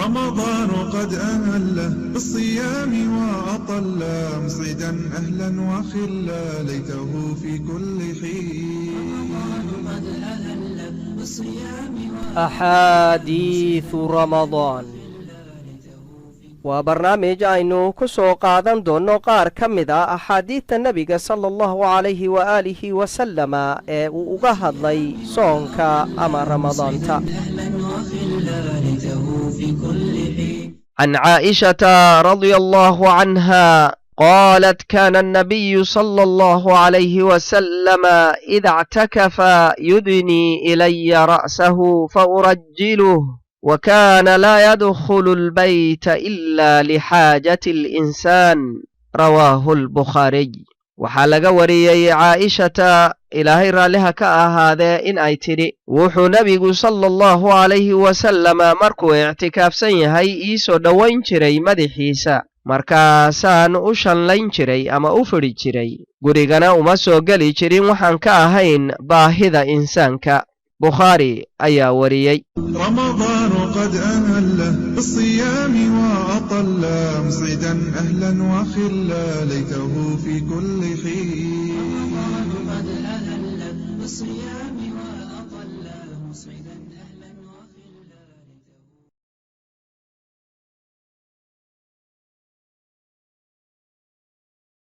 رمضان قد أهله بالصيام وأطل مسعدا أهلا وخلا ليته في كل حين. رمضان قد أهله بالصيام أحاديث رمضان waa barnaamij aynu ku soo qaadan doonno qaar ka mid a axaadiidta nebiga sala allahu calayhi waaalihi wasalama ee uu uga hadlay soonka ama ramadaanta can caaishata radia allahu canha قالت كان النبي صلى الله عليه وسلم إذا اعتكف يدني إلي رأسه فأرجله وكان لا يدخل البيت إلا لحاجة الإنسان رواه البخاري waxaa laga wariyey caaishata ilaahay raalliha ka ahaadee in ay tidhi wuxuu nebigu sala allahu calayhi wasalama markuu ictikaafsan yahay ii soo dhowayn jiray madaxiisa markaasaan u shanlayn jiray ama u fidhi jiray gurigana uma soo geli jirin waxaan ka ahayn baahida insaanka بخاري أيا وريي رمضان قد أهله بالصيام وأطل مسعدا أهلا وخلا ليته في كل حين. رمضان قد أهله بالصيام